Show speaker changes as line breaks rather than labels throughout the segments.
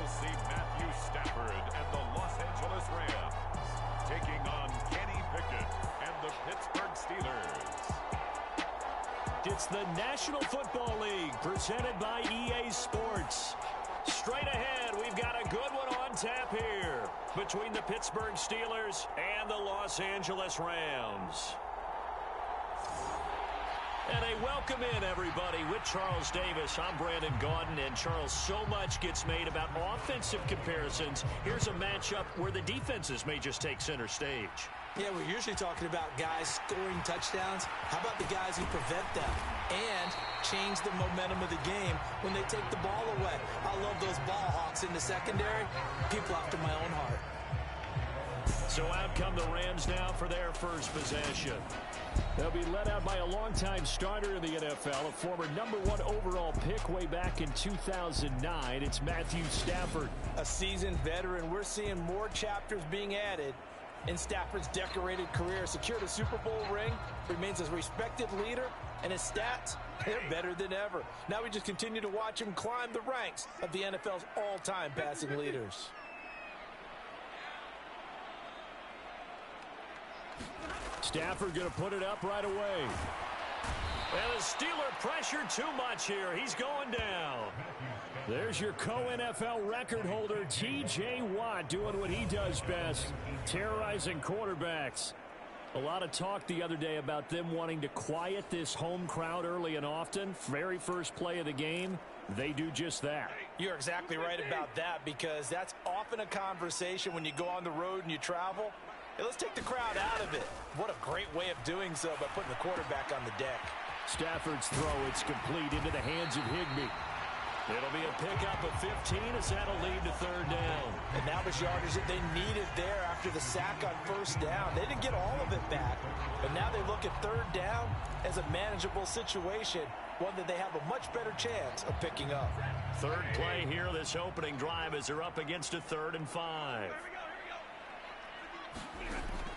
will see Matthew Stafford and the Los Angeles Rams taking on Kenny Pickett and the Pittsburgh Steelers.
It's the National Football League presented by EA Sports. Straight ahead, we've got a good one on tap here between the Pittsburgh Steelers and the Los Angeles Rams. And a welcome in, everybody, with Charles Davis. I'm Brandon Gaudin, and Charles, so much gets made about offensive comparisons. Here's a matchup where the defenses may just take center stage.
Yeah, we're usually talking about guys scoring touchdowns. How about the guys who prevent them and change the momentum of the game when they take the ball away? I love those ball hawks in the secondary. People after my own heart.
So out come the Rams now for their first possession. They'll be led out by a longtime starter in the NFL, a former #1 overall pick way back in 2009. It's Matthew Stafford.
A seasoned veteran. We're seeing more chapters being added in Stafford's decorated career. Secured a Super Bowl ring, remains a respected leader, and his stats, they're better than ever. Now we just continue to watch him climb the ranks of the NFL's all-time passing leaders.
Stafford going to put it up right away. And the Steeler pressure too much here. He's going down. There's your co-NFL record holder, T.J. Watt, doing what he does best, terrorizing quarterbacks. A lot of talk the other day about them wanting to quiet this home crowd early and often. Very first play of the game, they do just that.
You're exactly right about that, because that's often a conversation when you go on the road and you travel. Hey, let's take the crowd out of it. What a great way of doing so by putting the quarterback on the deck.
Stafford's throw, it's complete into the hands of Higbee. It'll be a pickup of 15 as that'll lead to third down.
And that was yardage that they needed there after the sack on first down. They didn't get all of it back, but now they look at third down as a manageable situation, one that they have a much better chance of picking up.
Third play here, this opening drive, as they're up against a 3rd and 5.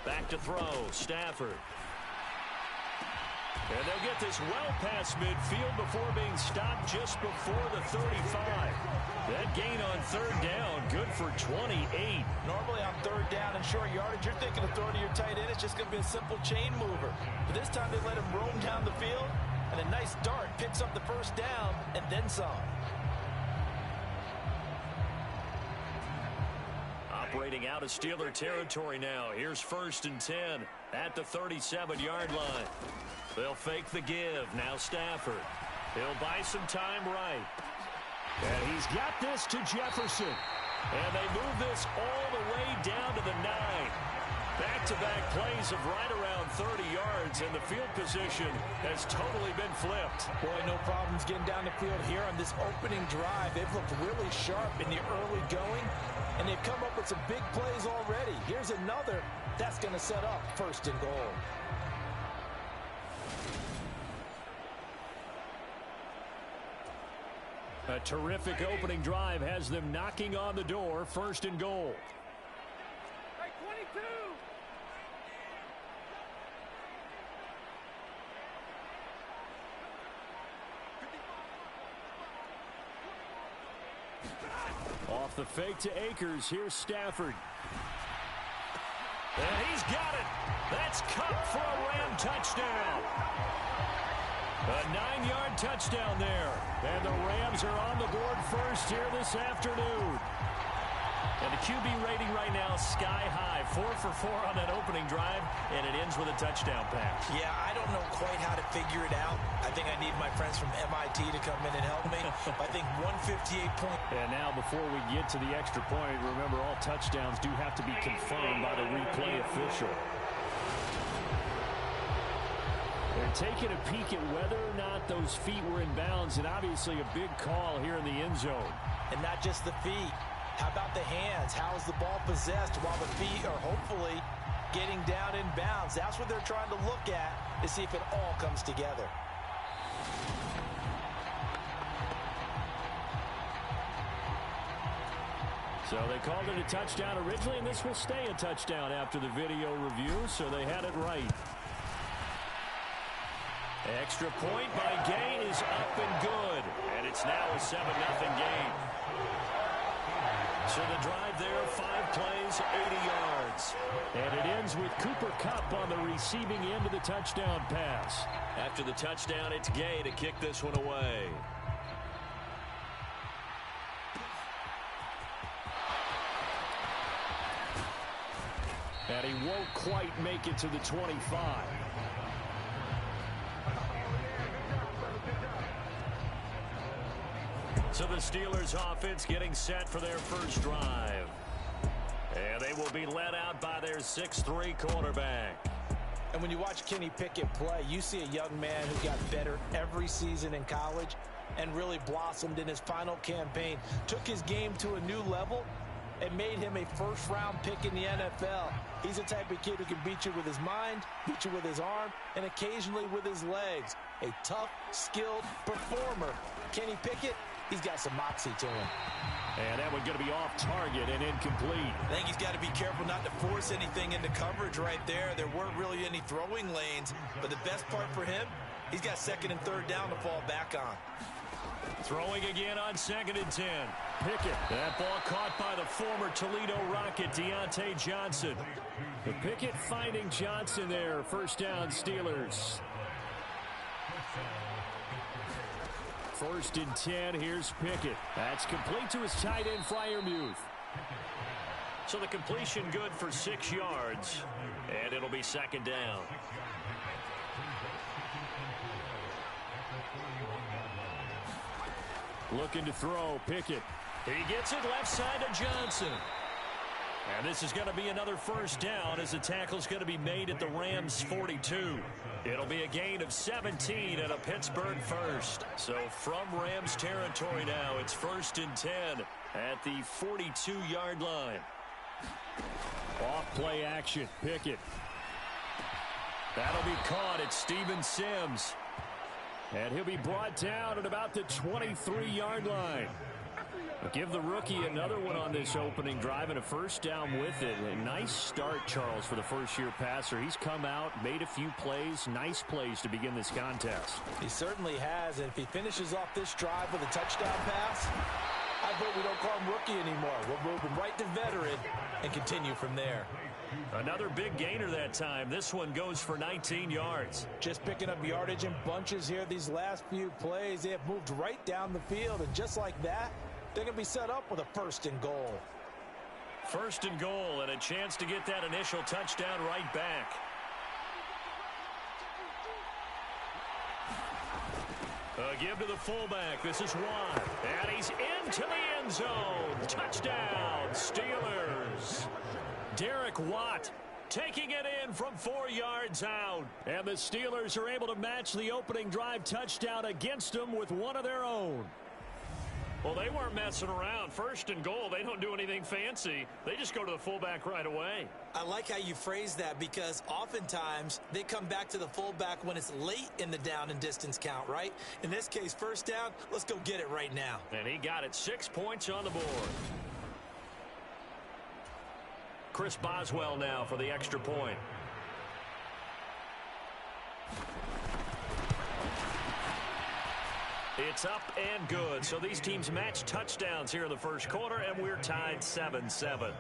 Back to throw, Stafford. And they'll get this well past midfield before being stopped just before the 35. That gain on third down, good for 28.
Normally on third down and short yardage, you're thinking of throwing to your tight end. It's just going to be a simple chain mover. But this time they let him roam down the field, and a nice dart picks up the first down and then some.
Operating out of Steeler territory now. Here's 1st and 10 at the 37-yard line. They'll fake the give. Now Stafford. He'll buy some time right. And he's got this to Jefferson. And they move this all the way down to the 9. Back-to-back plays of right around 30 yards, and the field position has totally been flipped.
Boy, no problems getting down the field here on this opening drive. They've looked really sharp in the early going, and they've come up with some big plays already. Here's another that's going to set up 1st and goal.
A terrific opening drive has them knocking on the door. 1st and goal.
Hey, 22!
Off the fake to Akers. Here's Stafford. And he's got it. That's Cup for a Ram touchdown. A 9-yard touchdown there. And the Rams are on the board first here this afternoon. And the QB rating right now is sky high. 4 for 4 on that opening drive, and it ends with a touchdown pass.
Yeah, I don't know quite how to figure it out. I think I need my friends from MIT to come in and help me. I think 158 point.
And now before we get to the extra point, remember all touchdowns do have to be confirmed by the replay official. They're taking a peek at whether or not those feet were in bounds, and obviously a big call here in the end zone.
And not just the feet. How about the hands? How is the ball possessed while the feet are hopefully getting down in bounds? That's what they're trying to look at to see if it all comes together.
So they called it a touchdown originally, and this will stay a touchdown after the video review, so they had it right. Extra point by Gay is up and good, and it's now a 7-0 game. So the drive there, 5 plays, 80 yards.
And it ends with Cooper Kupp on the receiving end of the touchdown pass.
After the touchdown, it's Gay to kick this one away.
And he won't quite make it to the 25.
So the Steelers offense getting set for their first drive. And they will be led out by their 6'3" quarterback.
And when you watch Kenny Pickett play, you see a young man who got better every season in college and really blossomed in his final campaign. Took his game to a new level and made him a first-round pick in the NFL. He's the type of kid who can beat you with his mind, beat you with his arm, and occasionally with his legs. A tough, skilled performer. Kenny Pickett, he's got some moxie to him.
And that one going to be off target and incomplete.
I think he's got to be careful not to force anything into coverage right there. There weren't really any throwing lanes, but the best part for him, he's got 2nd and 3rd down to fall back on.
Throwing again on 2nd and 10.
Pickett.
That ball caught by the former Toledo Rocket, Deontay Johnson.
The Pickett finding Johnson there. First down, Steelers. 1st and 10. Here's Pickett. That's complete to his tight end, Freiermuth.
So the completion good for 6 yards. And it'll be 2nd down.
Looking to throw, Pickett.
He gets it left side to Johnson. And this is going to be another first down as the tackle's going to be made at the Rams' 42. It'll be a gain of 17 and a Pittsburgh first. So from Rams territory now, it's 1st and 10 at the 42-yard line.
Off play action, Pickett.
That'll be caught at Steven Sims.
And he'll be brought down at about the 23-yard line. Give the rookie another one on this opening drive and a first down with it. A nice start, Charles, for the first-year passer. He's come out, made a few plays, nice plays to begin this contest.
He certainly has, and if he finishes off this drive with a touchdown pass, I vote we don't call him rookie anymore. We'll move him right to veteran and continue from there.
Another big gainer that time. This one goes for 19 yards.
Just picking up yardage in bunches here these last few plays. They have moved right down the field, and just like that, they're going to be set up with a 1st and goal.
1st and goal and a chance to get that initial touchdown right back. A give to the fullback. This is Watt. And he's into the end zone. Touchdown, Steelers. Derek Watt taking it in from 4 yards out.
And the Steelers are able to match the opening drive touchdown against them with one of their own.
Well, they weren't messing around. 1st and goal, they don't do anything fancy. They just go to the fullback right away.
I like how you phrase that because oftentimes they come back to the fullback when it's late in the down and distance count, right? In this case, 1st down, let's go get it right now.
And he got it. 6 points on the board. Chris Boswell now for the extra point. It's up and good. So these teams match touchdowns here in the first quarter, and we're tied 7-7.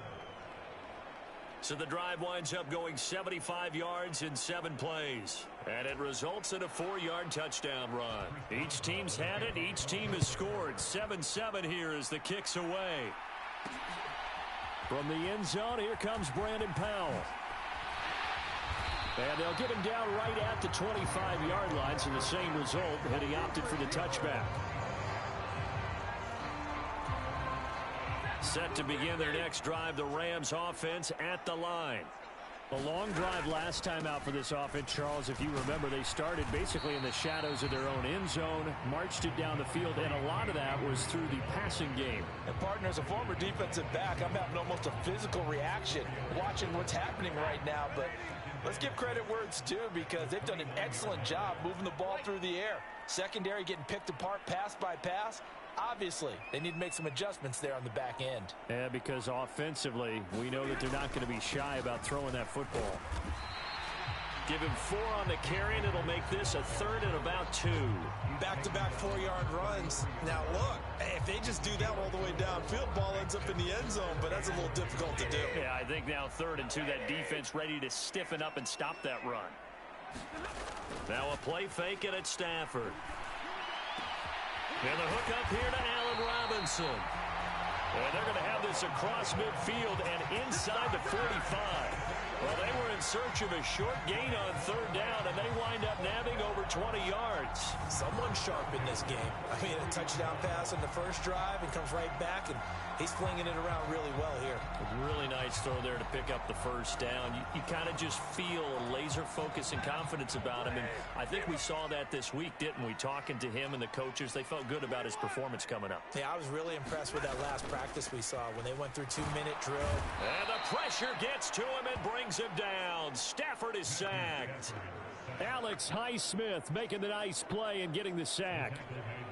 So the drive winds up going 75 yards in 7 plays. And it results in a 4-yard touchdown run. Each team's had it. Each team has scored. 7-7 here as the kick's away.
From the end zone, here comes Brandon Powell. And they'll get him down right at the 25-yard line, so the same result, and he opted for the touchback.
Set to begin their next drive, the Rams offense at the line.
A long drive last time out for this offense, Charles. If you remember, they started basically in the shadows of their own end zone, marched it down the field, and a lot of that was through the passing game.
And partner, as a former defensive back, I'm having almost a physical reaction watching what's happening right now. But let's give credit where it's due because they've done an excellent job moving the ball through the air. Secondary getting picked apart pass by pass. Obviously, they need to make some adjustments there on the back end.
Yeah, because offensively, we know that they're not going to be shy about throwing that football.
Give him 4 on the carry, and it'll make this a 3rd and about 2.
Back-to-back 4-yard runs. Now, look, if they just do that all the way downfield, ball ends up in the end zone, but that's a little difficult to do.
Yeah, I think now 3rd and 2, that defense ready to stiffen up and stop that run. Now a play fake, and it's Stafford. And the hook up here to Allen Robinson. And they're going to have this across midfield and inside the 45. Well, they were in search of a short gain on 3rd down, and they wind up nabbing over 20 yards.
Someone sharp in this game. I mean, a touchdown pass on the first drive and comes right back, and he's flinging it around really well here.
A really nice throw there to pick up the first down. You kind of just feel a laser focus and confidence about him, and I think we saw that this week, didn't we? Talking to him and the coaches, they felt good about his performance coming up.
Yeah, I was really impressed with that last practice we saw when they went through 2-minute drill.
And the pressure gets to him and brings him down. Stafford is sacked.
Alex Highsmith making the nice play and getting the sack.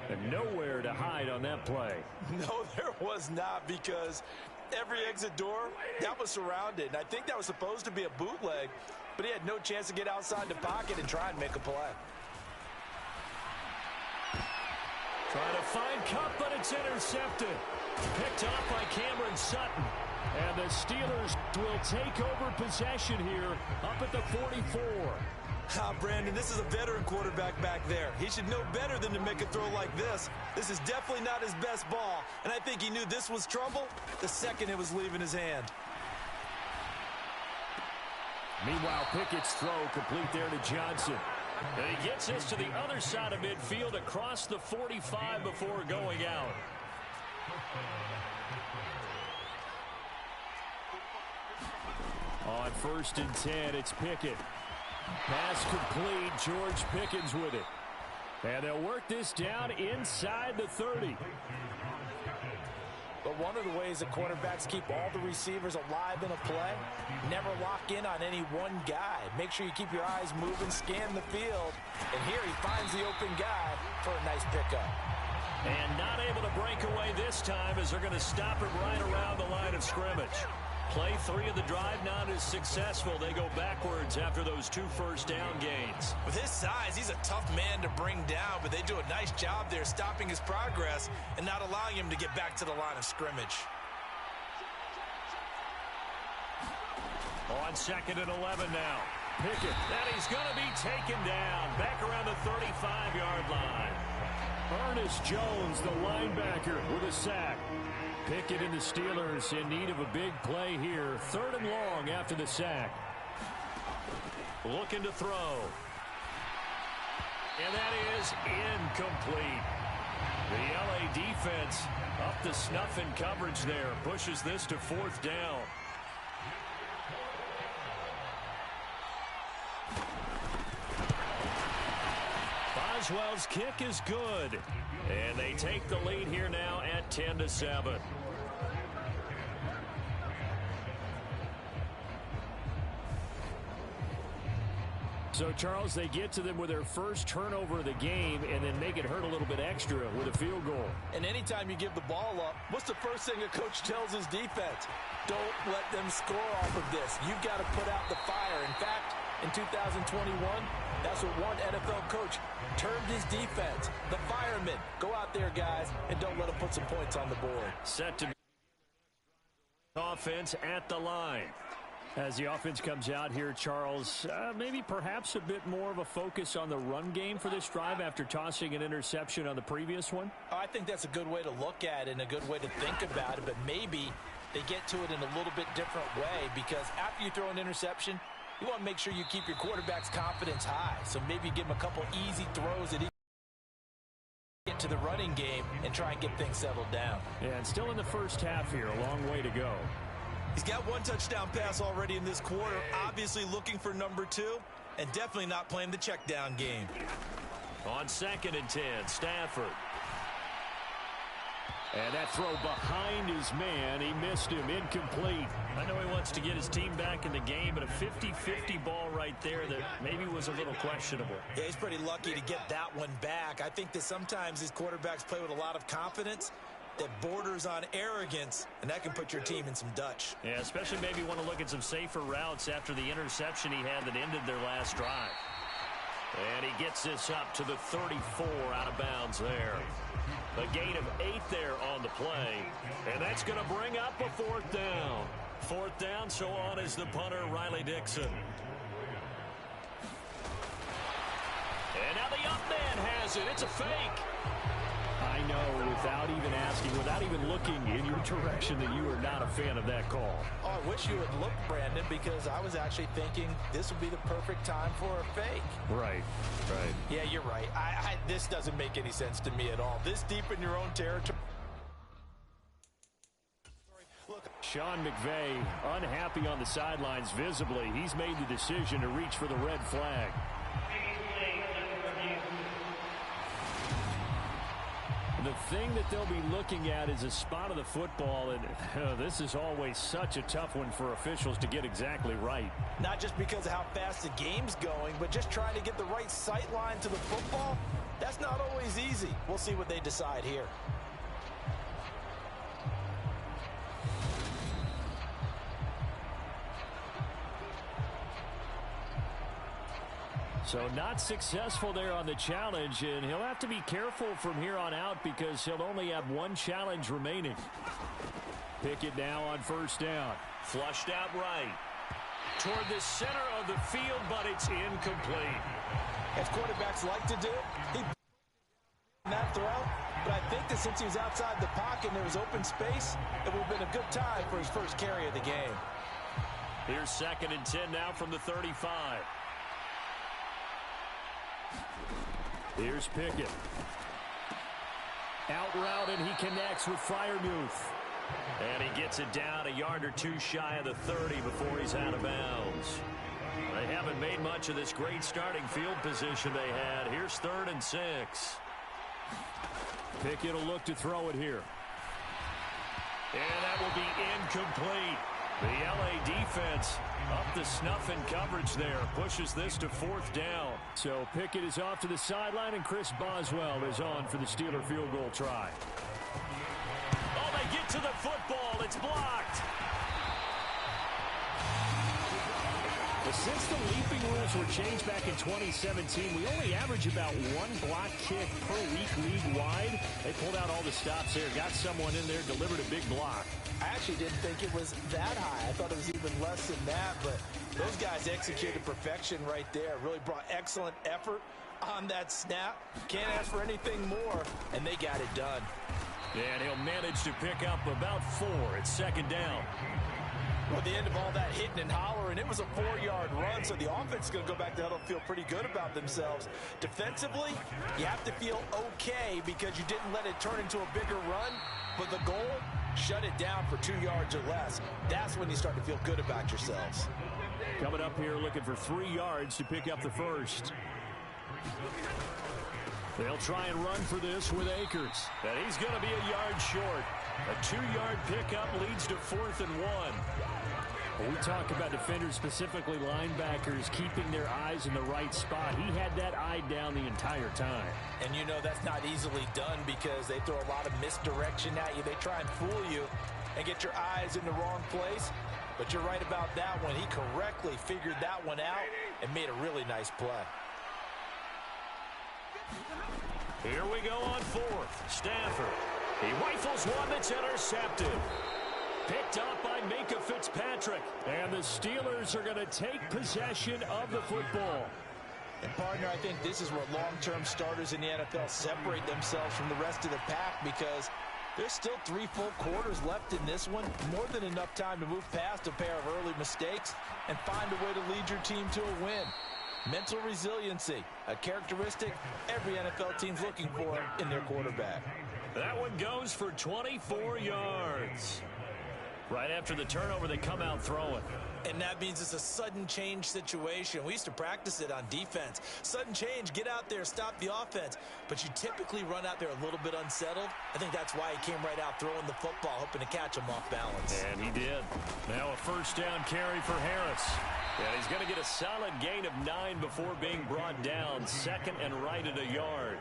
And nowhere to hide on that play.
No, there was not, because every exit door, that was surrounded. And I think that was supposed to be a bootleg, but he had no chance to get outside the pocket and try and make a play.
Trying to find Cup, but it's intercepted. Picked off by Cameron Sutton.
And the Steelers will take over possession here up at the 44.
Brandon, this is a veteran quarterback back there. He should know better than to make a throw like this. This is definitely not his best ball, and I think he knew this was trouble the second it was leaving his hand.
Meanwhile, Pickett's throw complete there to Johnson.
And he gets this to the other side of midfield across the 45 before going out.
On 1st and 10, it's Pickett. Pass complete. George Pickens with it. And they'll work this down inside the 30.
But one of the ways that quarterbacks keep all the receivers alive in a play, never lock in on any one guy. Make sure you keep your eyes moving, scan the field. And here he finds the open guy for a nice pickup.
And not able to break away this time, as they're going to stop him right around the line of scrimmage. Play 3 of the drive not as successful. They go backwards after those 2 first-down gains.
With his size, he's a tough man to bring down, but they do a nice job there stopping his progress and not allowing him to get back to the line of scrimmage.
On 2nd and 11 now. Pickett, and he's going to be taken down back around the 35-yard line.
Ernest Jones, the linebacker, with a sack. Pickett and the Steelers in need of a big play here. 3rd and long after the sack.
Looking to throw. And that is incomplete. The LA defense up to snuff in coverage there. Pushes this to 4th down. Boswell's kick is good. And they take the lead here now at 10-7.
So, Charles, they get to them with their first turnover of the game and then make it hurt a little bit extra with a field goal.
And anytime you give the ball up, what's the first thing a coach tells his defense? Don't let them score off of this. You've got to put out the fire. In fact, in 2021, that's what one NFL coach termed his defense. The firemen. Go out there, guys, and don't let them put some points on the board.
Set to be offense at the line.
As the offense comes out here, Charles, maybe perhaps a bit more of a focus on the run game for this drive after tossing an interception on the previous one?
I think that's a good way to look at it and a good way to think about it, but maybe they get to it in a little bit different way, because after you throw an interception, you want to make sure you keep your quarterback's confidence high. So maybe give him a couple easy throws that he get to the running game and try and get things settled down.
Yeah, and still in the first half here, a long way to go.
He's got 1 touchdown pass already in this quarter, obviously looking for number 2, and definitely not playing the check down game.
On 2nd and 10, Stafford.
And that throw behind his man, he missed him, incomplete.
I know he wants to get his team back in the game, but a 50-50 ball right there that maybe was a little questionable.
Yeah, he's pretty lucky to get that one back. I think that sometimes these quarterbacks play with a lot of confidence, that borders on arrogance, and that can put your team in some Dutch.
Yeah, especially maybe want to look at some safer routes after the interception he had that ended their last drive. And he gets this up to the 34 out of bounds there. A gain of 8 there on the play. And that's going to bring up a 4th down. 4th down, so on is the punter, Riley Dixon. And now the up man has it. It's a fake.
I know, without even asking, without even looking in your direction, that you are not a fan of that call.
Oh, I wish you had looked, Brandon, because I was actually thinking this would be the perfect time for a fake.
Right.
Yeah, you're right. This doesn't make any sense to me at all. This deep in your own territory.
Sean McVay unhappy on the sidelines visibly. He's made the decision to reach for the red flag. The thing that they'll be looking at is a spot of the football, and this is always such a tough one for officials to get exactly right.
Not just because of how fast the game's going, but just trying to get the right sight line to the football. That's not always easy. We'll see what they decide here.
So not successful there on the challenge, and he'll have to be careful from here on out because he'll only have one challenge remaining. Pickett now on 1st down.
Flushed out right. Toward the center of the field, but it's incomplete.
As quarterbacks like to do, he that throw. But I think that since he was outside the pocket and there was open space, it would have been a good time for his first carry of the game.
Here's 2nd and 10 now from the 35.
Here's Pickett. Out route, and he connects with Freiermuth.
And he gets it down a yard or 2 shy of the 30 before he's out of bounds. They haven't made much of this great starting field position they had. Here's 3rd and 6.
Pickett will look to throw it here.
And that will be incomplete. The LA defense up to snuff in coverage there. Pushes this to 4th down.
So Pickett is off to the sideline, and Chris Boswell is on for the Steeler field goal try.
Oh, they get to the football. It's blocked.
Well, since the leaping rules were changed back in 2017, we only average about 1 block kick per week league-wide. They pulled out all the stops there, got someone in there, delivered a big block.
I actually didn't think it was that high. I thought it was even less than that, but those guys executed perfection right there. Really brought excellent effort on that snap. Can't ask for anything more, and they got it done.
And he'll manage to pick up about 4 at 2nd down.
Well, at the end of all that hitting and hollering, it was a 4-yard run, so the offense is going to go back to huddle and feel pretty good about themselves. Defensively, you have to feel okay because you didn't let it turn into a bigger run, but the goal, shut it down for 2 yards or less. That's when you start to feel good about yourselves.
Coming up here looking for 3 yards to pick up the first. They'll try and run for this with Akers.
And he's going to be a yard short. A 2-yard pickup leads to 4th and 1.
When we talk about defenders, specifically linebackers, keeping their eyes in the right spot. He had that eye down the entire time.
And you know that's not easily done because they throw a lot of misdirection at you. They try and fool you and get your eyes in the wrong place. But you're right about that one. He correctly figured that one out and made a really nice play.
Here we go on 4th. Stafford. He rifles one that's intercepted. Picked up by Minkah Fitzpatrick.
And the Steelers are going to take possession of the football.
And, partner, I think this is where long-term starters in the NFL separate themselves from the rest of the pack because there's still 3 full quarters left in this one. More than enough time to move past a pair of early mistakes and find a way to lead your team to a win. Mental resiliency, a characteristic every NFL team's looking for in their quarterback.
That one goes for 24 yards. Right after the turnover, they come out throwing.
And that means it's a sudden change situation. We used to practice it on defense. Sudden change, get out there, stop the offense. But you typically run out there a little bit unsettled. I think that's why he came right out throwing the football, hoping to catch him off balance.
And he did. Now a 1st down carry for Harris. And he's going to get a solid gain of 9 before being brought down. 2nd and right at a yard.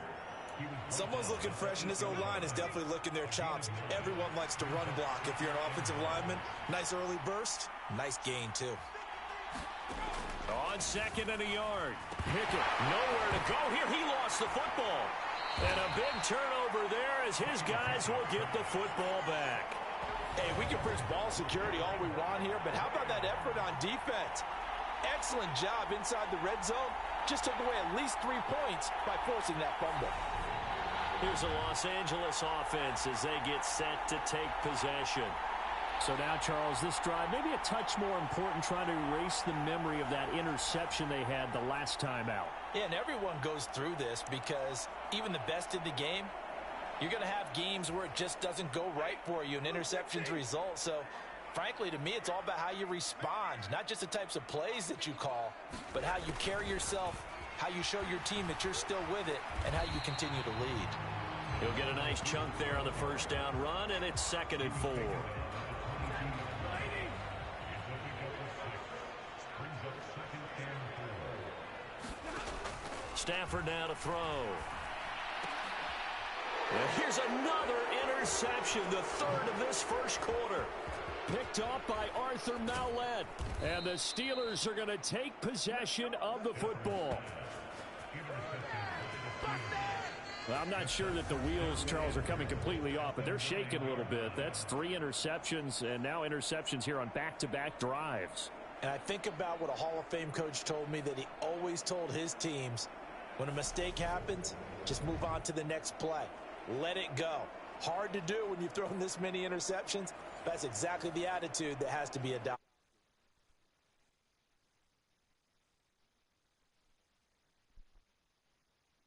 Someone's looking fresh, and this O-line is definitely licking their chops. Everyone likes to run block. If you're an offensive lineman, nice early burst, nice gain, too.
On second and a yard. Pickett, nowhere to go here. He lost the football. And a big turnover there as his guys will get the football back.
Hey, we can preach ball security all we want here, but how about that effort on defense? Excellent job inside the red zone. Just took away at least 3 points by forcing that fumble.
Here's a Los Angeles offense as they get set to take possession.
So now, Charles, this drive maybe a touch more important, trying to erase the memory of that interception they had the last time out.
Yeah, and everyone goes through this because even the best in the game, you're going to have games where it just doesn't go right for you and interceptions result. So, frankly, to me, it's all about how you respond, not just the types of plays that you call, but how you carry yourself, how you show your team that you're still with it, and how you continue to lead.
He'll get a nice chunk there on the first down run, and it's 2nd and 4. Stafford now to throw. And here's another interception, the 3rd of this first quarter.
Picked off by Arthur Maulet. And the Steelers are going to take possession of the football. Well, I'm not sure that the wheels, Charles, are coming completely off, but they're shaking a little bit. That's 3 interceptions, and now interceptions here on back-to-back drives.
And I think about what a Hall of Fame coach told me, that he always told his teams, when a mistake happens, just move on to the next play. Let it go. Hard to do when you've thrown this many interceptions. That's exactly the attitude that has to be adopted.